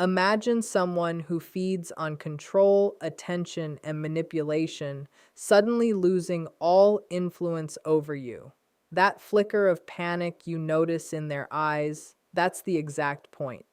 Imagine someone who feeds on control, attention, and manipulation, suddenly losing all influence over you. That flicker of panic you notice in their eyes, that's the exact point.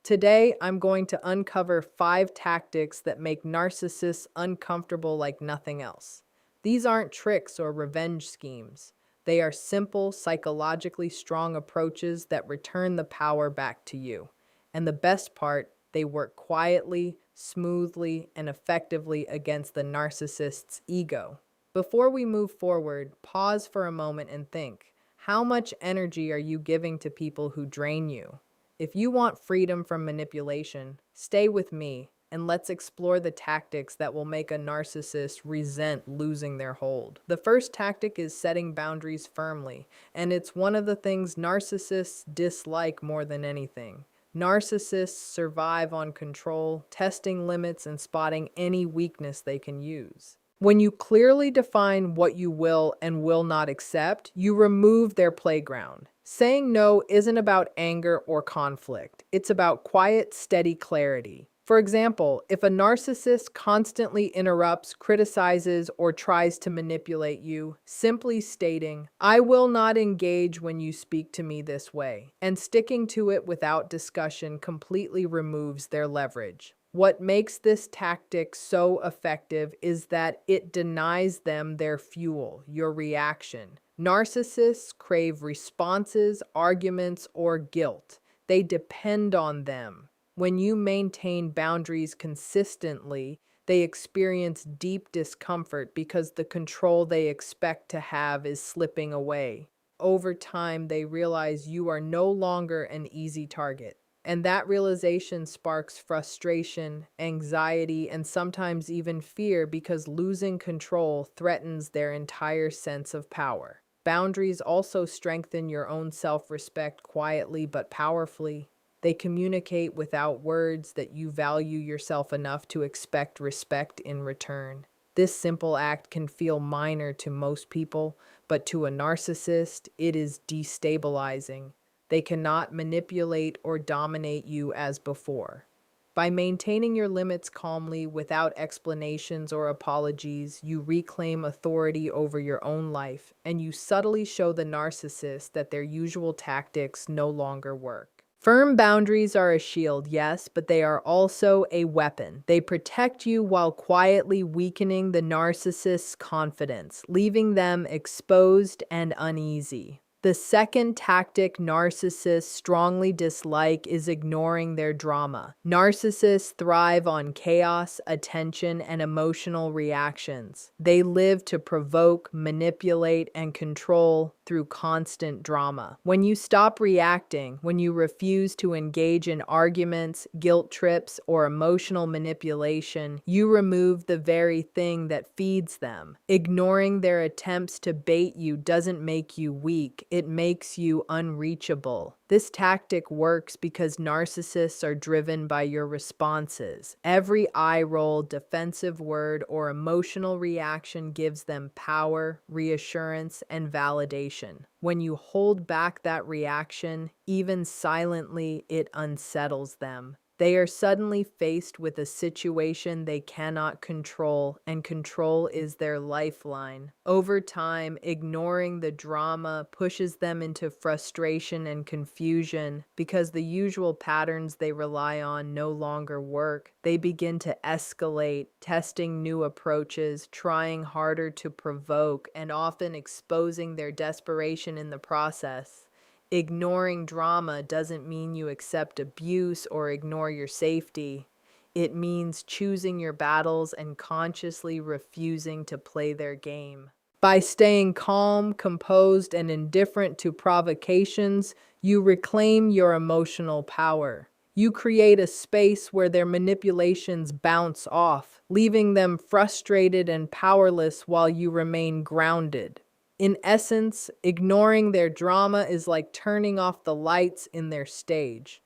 Today, I'm going to uncover 5 tactics that make narcissists uncomfortable like nothing else. These aren't tricks or revenge schemes. They are simple, psychologically strong approaches that return the power back to you. And the best part, they work quietly, smoothly, and effectively against the narcissist's ego. Before we move forward, pause for a moment and think, how much energy are you giving to people who drain you? If you want freedom from manipulation, stay with me and let's explore the tactics that will make a narcissist resent losing their hold. The first tactic is setting boundaries firmly, and it's one of the things narcissists dislike more than anything. Narcissists survive on control, testing limits, and spotting any weakness they can use. When you clearly define what you will and will not accept, you remove their playground. Saying no isn't about anger or conflict. It's about quiet, steady clarity. For example, if a narcissist constantly interrupts, criticizes, or tries to manipulate you, simply stating, "I will not engage when you speak to me this way," and sticking to it without discussion completely removes their leverage. What makes this tactic so effective is that it denies them their fuel, your reaction. Narcissists crave responses, arguments, or guilt. They depend on them. When you maintain boundaries consistently, they experience deep discomfort because the control they expect to have is slipping away. Over time, they realize you are no longer an easy target. And that realization sparks frustration, anxiety, and sometimes even fear because losing control threatens their entire sense of power. Boundaries also strengthen your own self-respect quietly but powerfully. They communicate without words that you value yourself enough to expect respect in return. This simple act can feel minor to most people, but to a narcissist, it is destabilizing. They cannot manipulate or dominate you as before. By maintaining your limits calmly without explanations or apologies, you reclaim authority over your own life, and you subtly show the narcissist that their usual tactics no longer work. Firm boundaries are a shield, yes, but they are also a weapon. They protect you while quietly weakening the narcissist's confidence, leaving them exposed and uneasy. The second tactic narcissists strongly dislike is ignoring their drama. Narcissists thrive on chaos, attention, and emotional reactions. They live to provoke, manipulate, and control through constant drama. When you stop reacting, when you refuse to engage in arguments, guilt trips, or emotional manipulation, you remove the very thing that feeds them. Ignoring their attempts to bait you doesn't make you weak. It makes you unreachable. This tactic works because narcissists are driven by your responses. Every eye roll, defensive word, or emotional reaction gives them power, reassurance, and validation. When you hold back that reaction, even silently, it unsettles them. They are suddenly faced with a situation they cannot control, and control is their lifeline. Over time, ignoring the drama pushes them into frustration and confusion because the usual patterns they rely on no longer work. They begin to escalate, testing new approaches, trying harder to provoke, and often exposing their desperation in the process. Ignoring drama doesn't mean you accept abuse or ignore your safety. It means choosing your battles and consciously refusing to play their game. By staying calm, composed, and indifferent to provocations, you reclaim your emotional power. You create a space where their manipulations bounce off, leaving them frustrated and powerless while you remain grounded. In essence, ignoring their drama is like turning off the lights in their stage.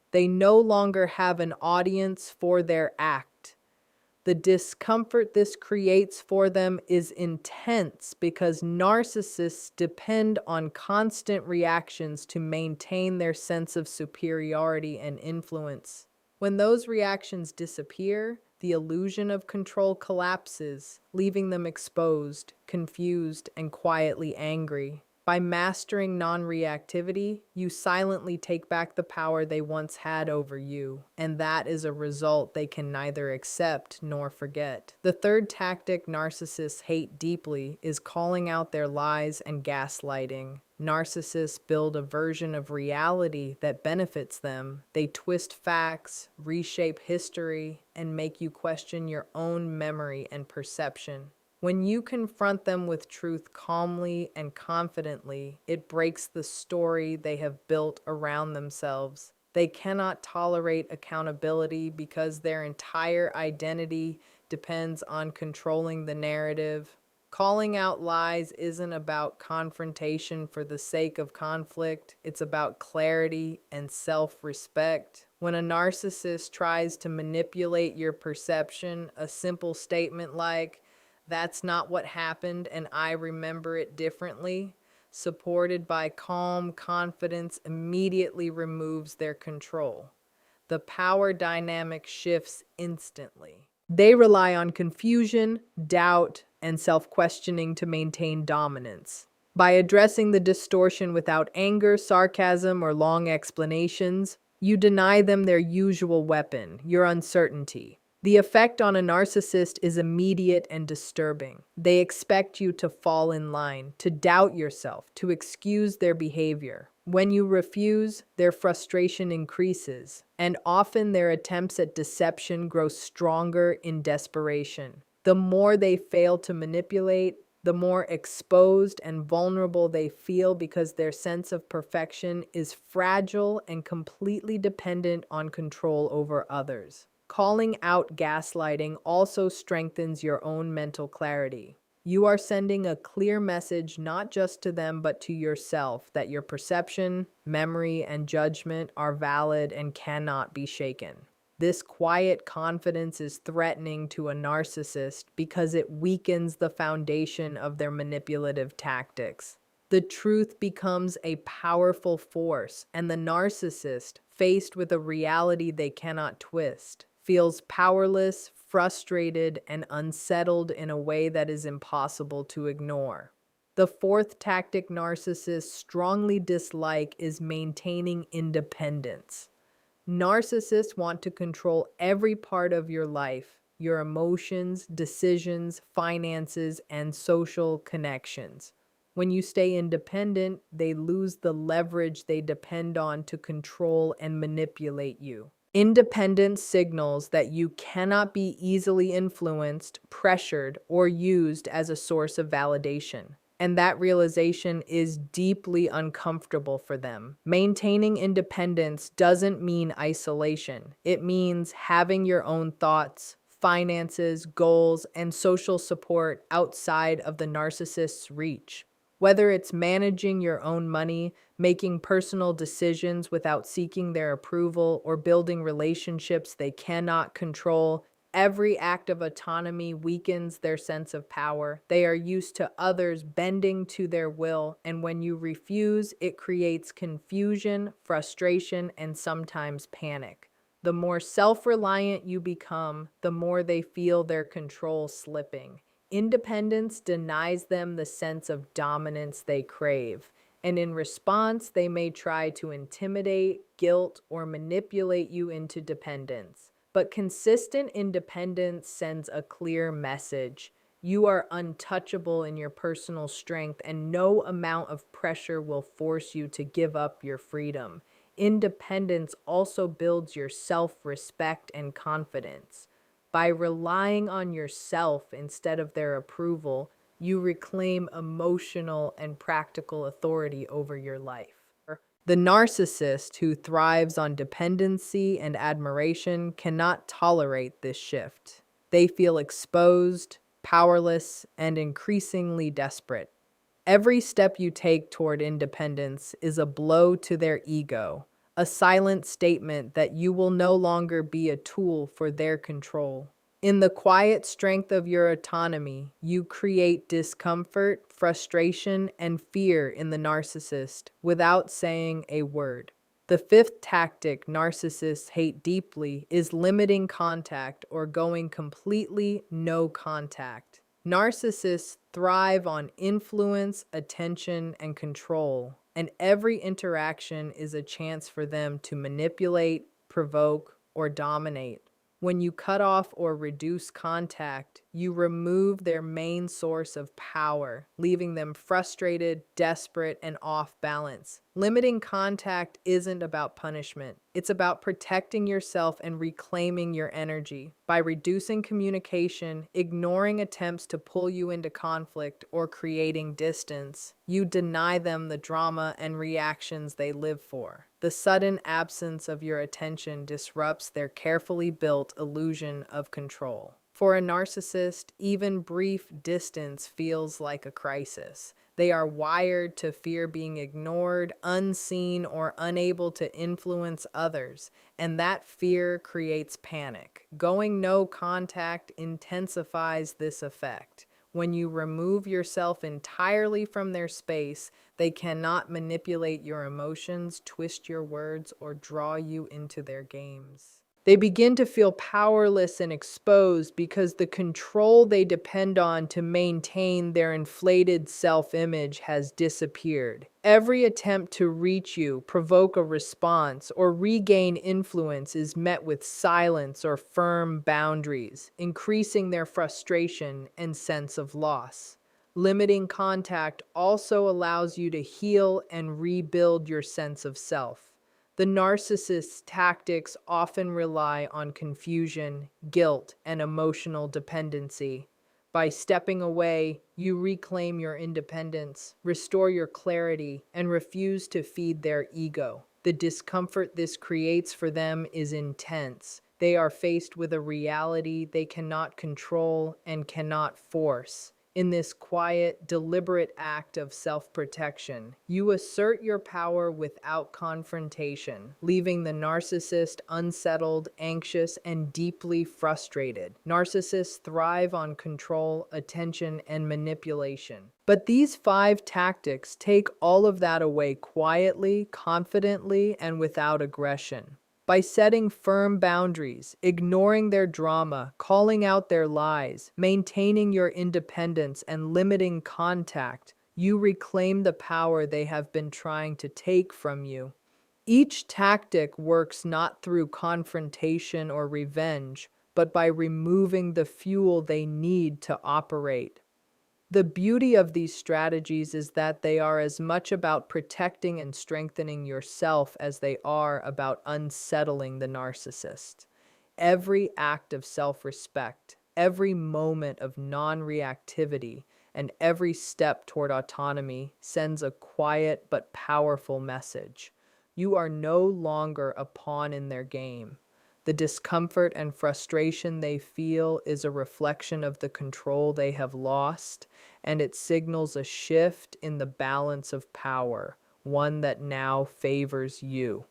They no longer have an audience for their act. The discomfort this creates for them is intense because narcissists depend on constant reactions to maintain their sense of superiority and influence. When those reactions disappear, the illusion of control collapses, leaving them exposed, confused, and quietly angry. By mastering non-reactivity, you silently take back the power they once had over you, and that is a result they can neither accept nor forget. The third tactic narcissists hate deeply is calling out their lies and gaslighting. Narcissists build a version of reality that benefits them. They twist facts, reshape history, and make you question your own memory and perception. When you confront them with truth calmly and confidently, it breaks the story they have built around themselves. They cannot tolerate accountability because their entire identity depends on controlling the narrative. Calling out lies isn't about confrontation for the sake of conflict, it's about clarity and self-respect. When a narcissist tries to manipulate your perception, a simple statement like, "That's not what happened and I remember it differently," supported by calm confidence, immediately removes their control. The power dynamic shifts instantly. They rely on confusion, doubt, and self-questioning to maintain dominance. By addressing the distortion without anger, sarcasm, or long explanations, you deny them their usual weapon, your uncertainty. The effect on a narcissist is immediate and disturbing. They expect you to fall in line, to doubt yourself, to excuse their behavior. When you refuse, their frustration increases, and often their attempts at deception grow stronger in desperation. The more they fail to manipulate, the more exposed and vulnerable they feel because their sense of perfection is fragile and completely dependent on control over others. Calling out gaslighting also strengthens your own mental clarity. You are sending a clear message not just to them but to yourself that your perception, memory, and judgment are valid and cannot be shaken. This quiet confidence is threatening to a narcissist because it weakens the foundation of their manipulative tactics. The truth becomes a powerful force, and the narcissist, faced with a reality they cannot twist, feels powerless, frustrated, and unsettled in a way that is impossible to ignore. The fourth tactic narcissists strongly dislike is maintaining independence. Narcissists want to control every part of your life, your emotions, decisions, finances, and social connections. When you stay independent, they lose the leverage they depend on to control and manipulate you. Independence signals that you cannot be easily influenced, pressured, or used as a source of validation. And that realization is deeply uncomfortable for them. Maintaining independence doesn't mean isolation. It means having your own thoughts, finances, goals, and social support outside of the narcissist's reach. Whether it's managing your own money, making personal decisions without seeking their approval, or building relationships they cannot control, every act of autonomy weakens their sense of power. They are used to others bending to their will, and when you refuse, it creates confusion, frustration, and sometimes panic. The more self-reliant you become, the more they feel their control slipping. Independence denies them the sense of dominance they crave, and in response, they may try to intimidate, guilt, or manipulate you into dependence. But consistent independence sends a clear message. You are untouchable in your personal strength, and no amount of pressure will force you to give up your freedom. Independence also builds your self-respect and confidence. By relying on yourself instead of their approval, you reclaim emotional and practical authority over your life. The narcissist who thrives on dependency and admiration cannot tolerate this shift. They feel exposed, powerless, and increasingly desperate. Every step you take toward independence is a blow to their ego, a silent statement that you will no longer be a tool for their control. In the quiet strength of your autonomy, you create discomfort, frustration, and fear in the narcissist without saying a word. The fifth tactic narcissists hate deeply is limiting contact or going completely no contact. Narcissists thrive on influence, attention, and control, and every interaction is a chance for them to manipulate, provoke, or dominate. When you cut off or reduce contact, you remove their main source of power, leaving them frustrated, desperate, and off balance. Limiting contact isn't about punishment. It's about protecting yourself and reclaiming your energy. By reducing communication, ignoring attempts to pull you into conflict, or creating distance, you deny them the drama and reactions they live for. The sudden absence of your attention disrupts their carefully built illusion of control. For a narcissist, even brief distance feels like a crisis. They are wired to fear being ignored, unseen, or unable to influence others, and that fear creates panic. Going no contact intensifies this effect. When you remove yourself entirely from their space, they cannot manipulate your emotions, twist your words, or draw you into their games. They begin to feel powerless and exposed because the control they depend on to maintain their inflated self-image has disappeared. Every attempt to reach you, provoke a response, or regain influence is met with silence or firm boundaries, increasing their frustration and sense of loss. Limiting contact also allows you to heal and rebuild your sense of self. The narcissist's tactics often rely on confusion, guilt, and emotional dependency. By stepping away, you reclaim your independence, restore your clarity, and refuse to feed their ego. The discomfort this creates for them is intense. They are faced with a reality they cannot control and cannot force. In this quiet, deliberate act of self-protection, you assert your power without confrontation, leaving the narcissist unsettled, anxious, and deeply frustrated. Narcissists thrive on control, attention, and manipulation. But these 5 tactics take all of that away quietly, confidently, and without aggression. By setting firm boundaries, ignoring their drama, calling out their lies, maintaining your independence, and limiting contact, you reclaim the power they have been trying to take from you. Each tactic works not through confrontation or revenge, but by removing the fuel they need to operate. The beauty of these strategies is that they are as much about protecting and strengthening yourself as they are about unsettling the narcissist. Every act of self-respect, every moment of non-reactivity, and every step toward autonomy sends a quiet but powerful message. You are no longer a pawn in their game. The discomfort and frustration they feel is a reflection of the control they have lost, and it signals a shift in the balance of power, one that now favors you.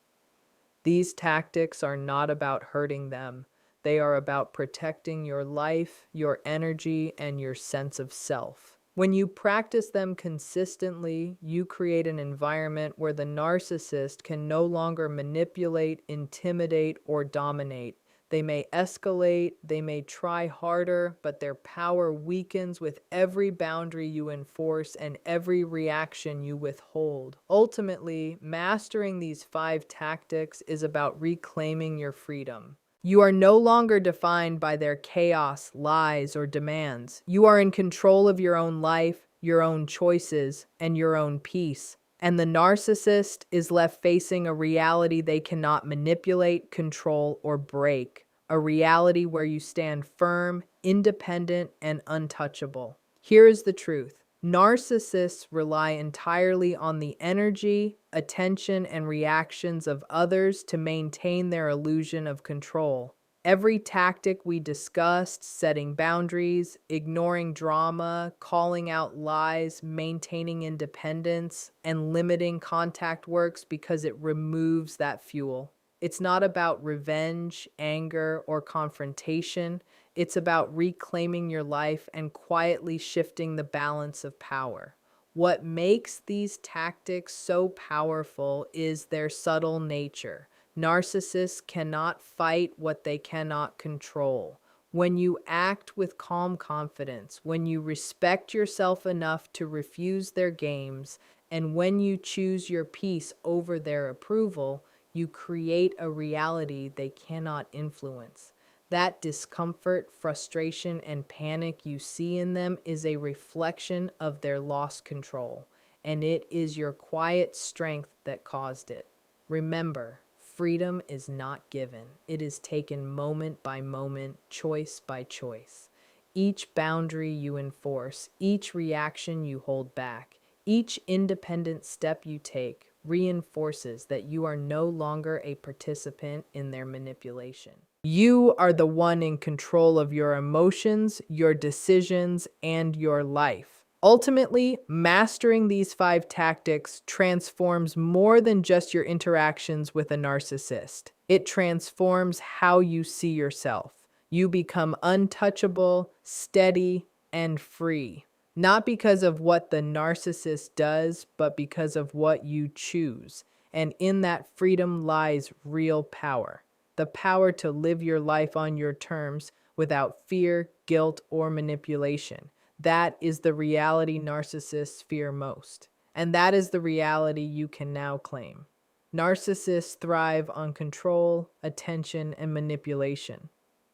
These tactics are not about hurting them. They are about protecting your life, your energy, and your sense of self. When you practice them consistently, you create an environment where the narcissist can no longer manipulate, intimidate, or dominate. They may escalate, they may try harder, but their power weakens with every boundary you enforce and every reaction you withhold. Ultimately, mastering these 5 tactics is about reclaiming your freedom. You are no longer defined by their chaos, lies, or demands. You are in control of your own life, your own choices, and your own peace. And the narcissist is left facing a reality they cannot manipulate, control, or break. A reality where you stand firm, independent, and untouchable. Here is the truth. Narcissists rely entirely on the energy, attention, and reactions of others to maintain their illusion of control. Every tactic we discussed, setting boundaries, ignoring drama, calling out lies, maintaining independence, and limiting contact works because it removes that fuel. It's not about revenge, anger, or confrontation. It's about reclaiming your life and quietly shifting the balance of power. What makes these tactics so powerful is their subtle nature. Narcissists cannot fight what they cannot control. When you act with calm confidence, when you respect yourself enough to refuse their games, and when you choose your peace over their approval, you create a reality they cannot influence. That discomfort, frustration, and panic you see in them is a reflection of their lost control, and it is your quiet strength that caused it. Remember, freedom is not given. It is taken moment by moment, choice by choice. Each boundary you enforce, each reaction you hold back, each independent step you take reinforces that you are no longer a participant in their manipulation. You are the one in control of your emotions, your decisions, and your life. Ultimately, mastering these 5 tactics transforms more than just your interactions with a narcissist. It transforms how you see yourself. You become untouchable, steady, and free. Not because of what the narcissist does, but because of what you choose. And in that freedom lies real power. The power to live your life on your terms without fear, guilt, or manipulation. That is the reality narcissists fear most. And that is the reality you can now claim. Narcissists thrive on control, attention, and manipulation.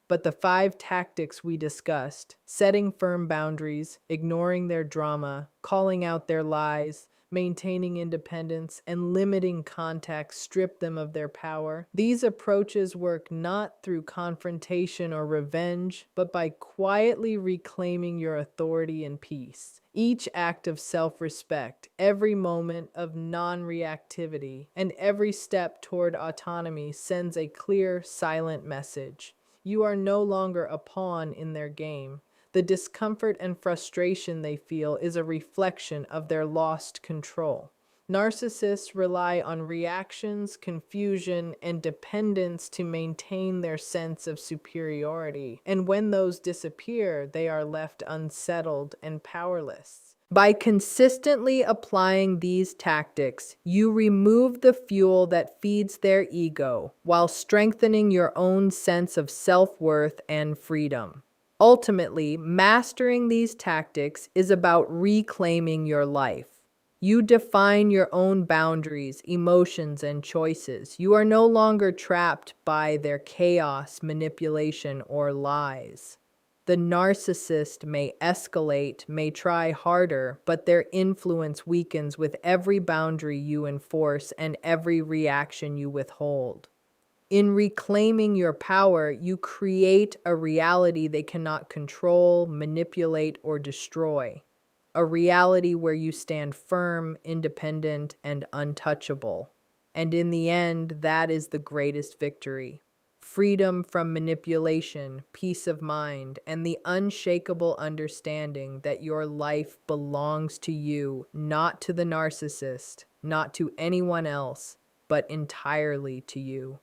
But the 5 tactics we discussed, setting firm boundaries, ignoring their drama, calling out their lies, maintaining independence, and limiting contact strip them of their power. These approaches work not through confrontation or revenge, but by quietly reclaiming your authority and peace. Each act of self-respect, every moment of non-reactivity, and every step toward autonomy sends a clear, silent message. You are no longer a pawn in their game. The discomfort and frustration they feel is a reflection of their lost control. Narcissists rely on reactions, confusion, and dependence to maintain their sense of superiority. And when those disappear, they are left unsettled and powerless. By consistently applying these tactics, you remove the fuel that feeds their ego while strengthening your own sense of self-worth and freedom. Ultimately, mastering these tactics is about reclaiming your life. You define your own boundaries, emotions, and choices. You are no longer trapped by their chaos, manipulation, or lies. The narcissist may escalate, may try harder, but their influence weakens with every boundary you enforce and every reaction you withhold. In reclaiming your power, you create a reality they cannot control, manipulate, or destroy. A reality where you stand firm, independent, and untouchable. And in the end, that is the greatest victory. Freedom from manipulation, peace of mind, and the unshakable understanding that your life belongs to you, not to the narcissist, not to anyone else, but entirely to you.